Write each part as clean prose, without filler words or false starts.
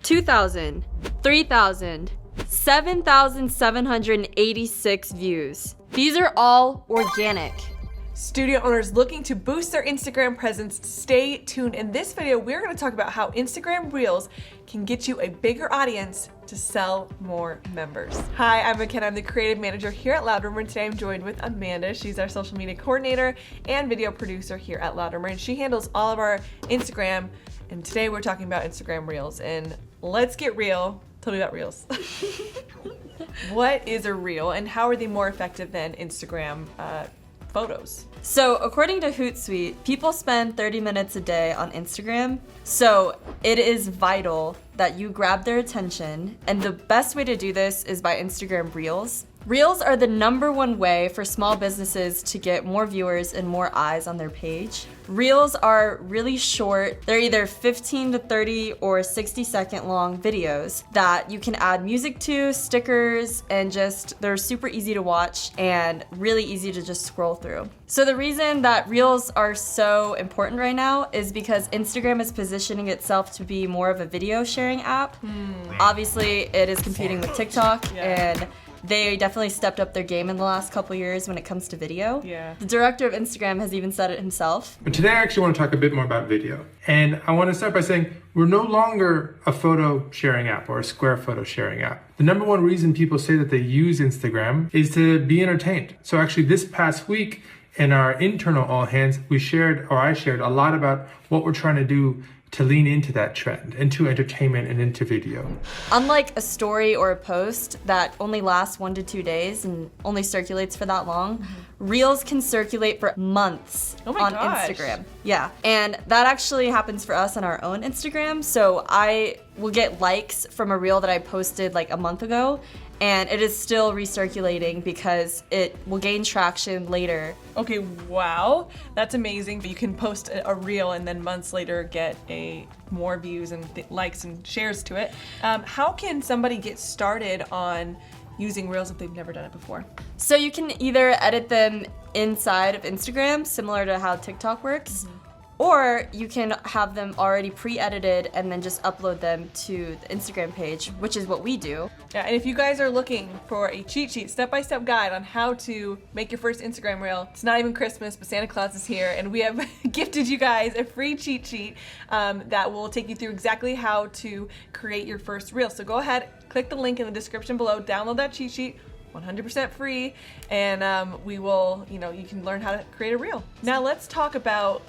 2,000, 3,000, 7,786 views. These are all organic. Studio owners looking to boost their Instagram presence, stay tuned. In this video, we're going to talk about how Instagram Reels can get you a bigger audience to sell more members. Hi, I'm McKenna. I'm the creative manager here at Loudrumor, and today I'm joined with Amanda. She's our social media coordinator and video producer here at Loudrumor, and she handles all of our Instagram. And today we're talking about Instagram Reels. And let's get real. Tell me about Reels. What is a Reel, and how are they more effective than Instagram photos? So according to Hootsuite, people spend 30 minutes a day on Instagram. So it is vital that you grab their attention. And the best way to do this is by Instagram Reels. Reels are the #1 way for small businesses to get more viewers and more eyes on their page. Reels are really short. They're either 15 to 30 or 60-second long videos that you can add music to, stickers, and they're super easy to watch and really easy to just scroll through. So the reason that Reels are so important right now is because Instagram is positioning itself to be more of a video sharing app. Obviously, it is competing with TikTok, and they definitely stepped up their game in the last couple years when it comes to video. The director of Instagram has even said it himself. But today I actually want to talk a bit more about video. And I want to start by saying we're no longer a photo sharing app or a Square photo sharing app. The #1 reason people say that they use Instagram is to be entertained. So actually this past week in our internal all hands, I shared a lot about what we're trying to do to lean into that trend, into entertainment and into video. Unlike a story or a post that only lasts 1 to 2 days and only circulates for that long, Reels can circulate for months on Instagram. Yeah, and that actually happens for us on our own Instagram. So I will get likes from a Reel that I posted like a month ago, and it is still recirculating because it will gain traction later. Okay, wow, that's amazing. You can post a Reel and then months later get more views and likes and shares to it. How can somebody get started on using Reels if they've never done it before? So you can either edit them inside of Instagram, similar to how TikTok works, or you can have them already pre-edited and then just upload them to the Instagram page, which is what we do. Yeah, and if you guys are looking for a cheat sheet, step-by-step guide on how to make your first Instagram Reel, it's not even Christmas, but Santa Claus is here, and we have gifted you guys a free cheat sheet that will take you through exactly how to create your first Reel. So go ahead, click the link in the description below, download that cheat sheet, 100% free, and you can learn how to create a Reel. Now let's talk about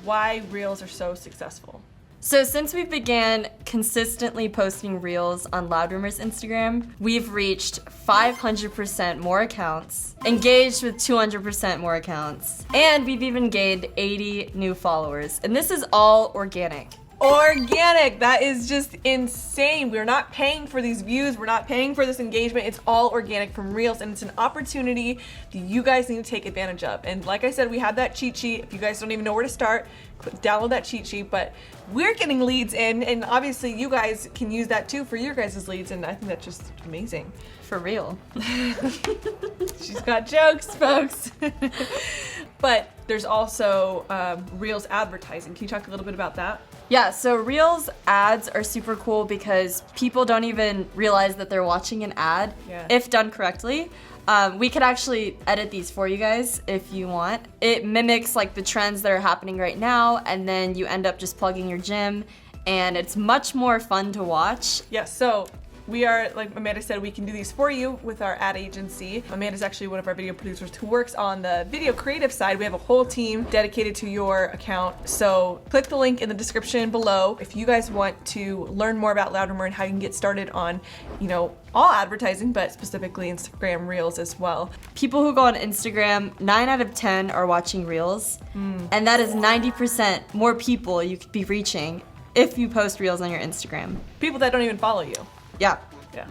why Reels are so successful. So since we began consistently posting Reels on Loudrumor's Instagram, we've reached 500% more accounts, engaged with 200% more accounts, and we've even gained 80 new followers. And this is all organic. Organic, that is just insane. We're not paying for these views, we're not paying for this engagement. It's all organic from Reels, and it's an opportunity that you guys need to take advantage of. And like I said, we have that cheat sheet. If you guys don't even know where to start, download that cheat sheet. But we're getting leads in, and obviously you guys can use that too for your guys' leads, and I think that's just amazing. For real. She's got jokes, folks. But there's also Reels advertising. Can you talk a little bit about that? Yeah, so Reels ads are super cool because people don't even realize that they're watching an ad if done correctly. We could actually edit these for you guys if you want. It mimics like the trends that are happening right now, and then you end up just plugging your gym, and it's much more fun to watch. Yeah, so we are, like Amanda said, we can do these for you with our ad agency. Amanda's actually one of our video producers who works on the video creative side. We have a whole team dedicated to your account. So click the link in the description below if you guys want to learn more about Loudrumor and how you can get started on, all advertising, but specifically Instagram Reels as well. People who go on Instagram, 9 out of 10 are watching Reels, and that is 90% more people you could be reaching if you post Reels on your Instagram. People that don't even follow you. Yeah.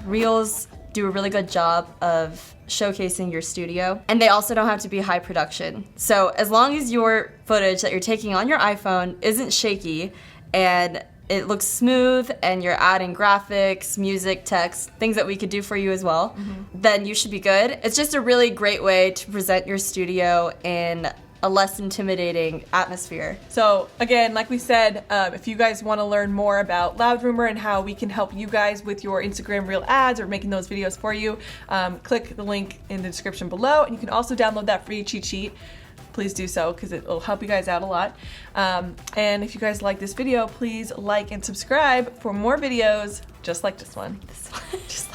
Reels do a really good job of showcasing your studio, and they also don't have to be high production. So as long as your footage that you're taking on your iPhone isn't shaky and it looks smooth and you're adding graphics, music, text, things that we could do for you as well, then you should be good. It's just a really great way to present your studio in a less intimidating atmosphere. So again, like we said, if you guys want to learn more about Loudrumor and how we can help you guys with your Instagram Reel ads or making those videos for you, click the link in the description below, and you can also download that free cheat sheet. Please do so because it will help you guys out a lot. And if you guys like this video, please like and subscribe for more videos just like this one. Just